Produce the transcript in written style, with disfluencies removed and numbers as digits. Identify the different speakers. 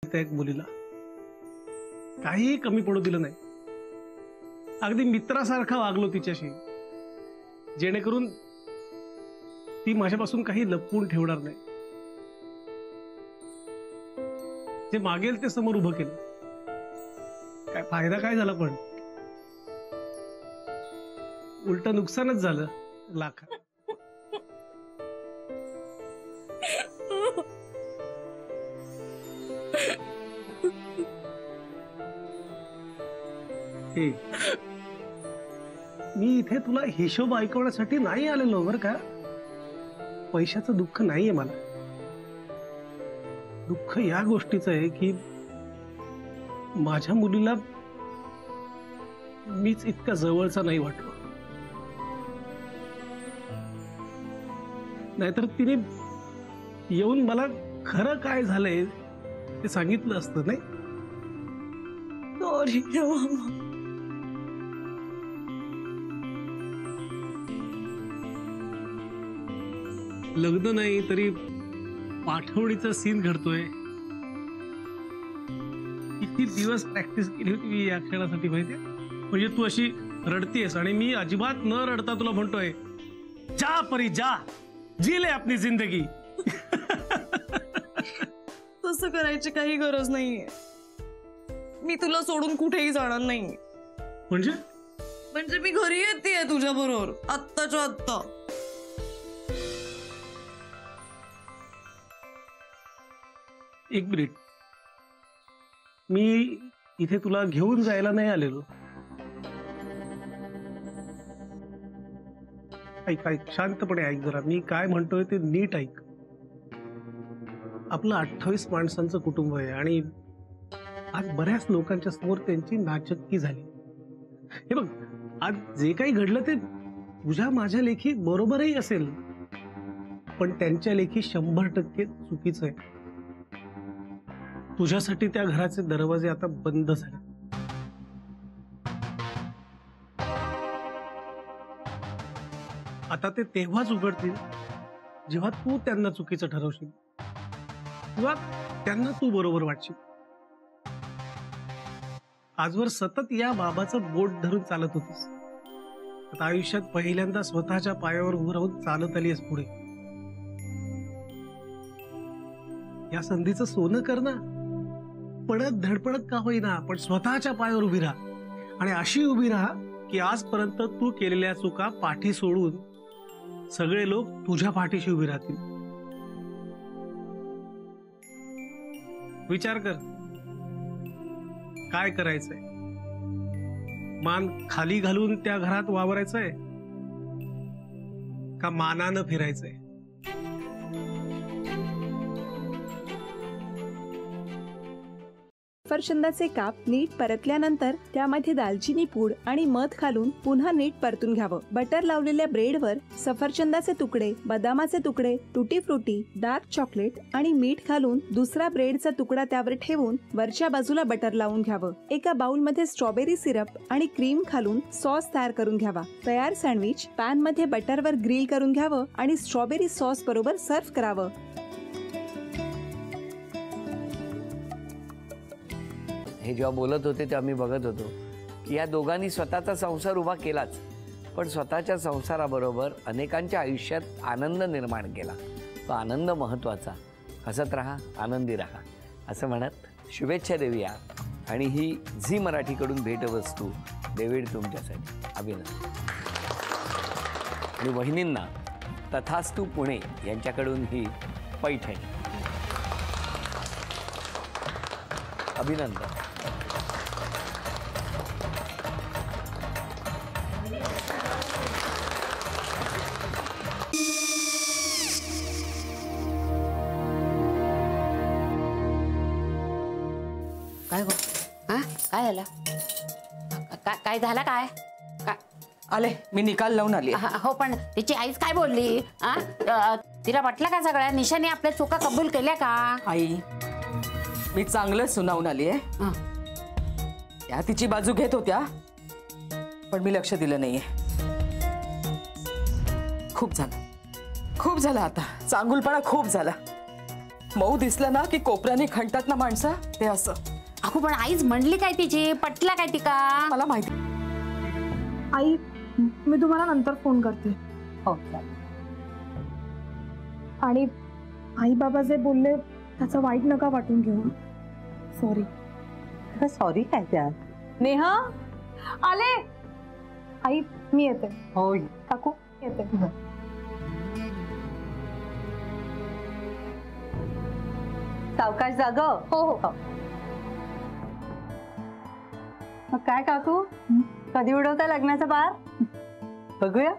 Speaker 1: एक मुलीला काही कमी पडू दिलं नाही. अगदी मित्रासारखा वागलो तिच्याशी, जेणेकरून ती माझ्यापासून काही लपवून ठेवणार नाही. जे मागेल ते समोर उभं केलं. काय फायदा काय झाला, पण उलट नुकसानच झालं लाख. मी इथे तुला हिशोब ऐकवण्यासाठी नाही आलेलो बर का. पैशाचं दुःख नाहीये मला. दुःख या गोष्टीचं आहे की माझ्या मुलीला मीच इतका जवळचा नाही वाटलो. नाहीतर तिने येऊन मला खरं काय झालंय ते सांगितलं असतं. नाही
Speaker 2: सॉरी
Speaker 1: लग्न नाही तरी पाठवणीचा सीन घडतोय. किती दिवस प्रॅक्टिस केली होती मी या क्षणासाठी माहितीये. म्हणजे तू अशी रडतीयस आणि मी अजिबात न रडता तुला म्हणतोय जा परी जा, जी ले अपनी जिंदगी.
Speaker 2: तसं करायची काही गरज नाहीये. मी तुला सोडून कुठेही जाणार नाही. म्हणजे मी घरी येतेय तुझ्या बरोबर आत्ताच्या आत्ता.
Speaker 1: एक मिनिट, मी इथे तुला घेऊन जायला नाही आलेलो. ऐक ऐक, शांतपणे ऐक जरा. मी काय म्हणतोय ते नीट ऐक. आपलं 28 माणसांचं कुटुंब आहे आणि आज बऱ्याच लोकांच्या समोर त्यांची नाचक्की झाली. हे बघ, आज जे काही घडलं ते तुझ्या माझ्या लेखी बरोबरही असेल, पण त्यांच्या लेखी 100% चुकीचं आहे. तुझ्यासाठी त्या घराचे दरवाजे आता बंद झाले. आता ते तेव्हाच उघडतील जेव्हा तू त्यांना चुकीचं ठरवशील किंवा त्यांना तू बरोबर वाटशील. आजवर सतत या बाबाचं बोट धरून चालत होतीस. आता आयुष्यात पहिल्यांदा स्वतःच्या पायावर उभं राहून चालत आलीस पुढे. या संधीचं सोनं कर ना. पडत धडपडत का होईना, पण स्वतःच्या पायावर उभी राहा. आणि अशी उभी राहा की आजपर्यंत तू केलेल्या चुका पाठी सोडून सगळे लोक तुझ्या पाठीशी उभी राहतील. विचार कर, काय करायचंय? मान खाली घालून त्या घरात वावरायचंय का मानानं फिरायचंय?
Speaker 3: सफरचंदाचे काप नीट परतल्यानंतर त्यामध्ये दालचिनी पूड आणि मध घालून पुन्हा नीट परतून घ्यावं. बटर लावलेल्या ब्रेडवर सफरचंदाचे तुकडे, बदामाचे तुकडे, टुटी फ्रुटी, डार्क चॉकलेट आणि मीठ घालून दुसरा ब्रेडचा तुकडा त्यावर ठेवून वरच्या बाजूला बटर लावून घ्यावं. एका बाउलमध्ये स्ट्रॉबेरी सिरप आणि क्रीम घालून सॉस तयार करून घ्यावा. तयार सँडविच पॅन मध्ये बटरवर ग्रिल करून घ्यावं आणि स्ट्रॉबेरी सॉस बरोबर सर्व्ह करावं.
Speaker 4: हे जेव्हा बोलत होते तेव्हा मी बघत होतो की या दोघांनी स्वतःचा संसार उभा केलाच, पण स्वतःच्या संसाराबरोबर अनेकांच्या आयुष्यात आनंद निर्माण केला. तो आनंद महत्त्वाचा. हसत राहा, आनंदी राहा असं म्हणत शुभेच्छा देऊया. आणि ही झी मराठीकडून भेटवस्तू डेव्हिड तुमच्यासाठी. अभिनंदन. आणि वहिनींना तथास्तू पुणे यांच्याकडून ही पैठणी. अभिनंदन.
Speaker 5: काय गो? हा काय झालं? काय झालं? काय
Speaker 6: आले मी निकाल लावून आली.
Speaker 5: हो, पण तिची आईच काय बोलली? तिला वाटलं का सगळ्या निशाने आपल्या चुका कबूल केल्या का?
Speaker 6: आई, मी चांगलं सुनावून आली आहे. त्या तिची बाजू घेत होत्या, पण मी लक्ष दिलं नाहीये. खूप झालं आता. चांगुलपणा खूप झाला. मऊ दिसलं ना की कोपऱ्याने खणतात ना माणसं, ते असं.
Speaker 5: अगो पण आईच म्हणली काय तिची, पटला काय तिका?
Speaker 6: मला माहिती.
Speaker 2: आई मी तुम्हाला नंतर फोन करते.
Speaker 5: हो
Speaker 2: आणि आई बाबा जे बोलले त्याचं वाईट नका वाटून घेऊ. सॉरी.
Speaker 7: सॉरी काय त्या?
Speaker 2: नेहा आले. आई मी येते.
Speaker 7: हो
Speaker 2: काकू येते.
Speaker 7: सावकाश जाग.
Speaker 2: हो हो.
Speaker 7: मग काय काकू, कधी उडवता लग्नाचा बार? बघूया.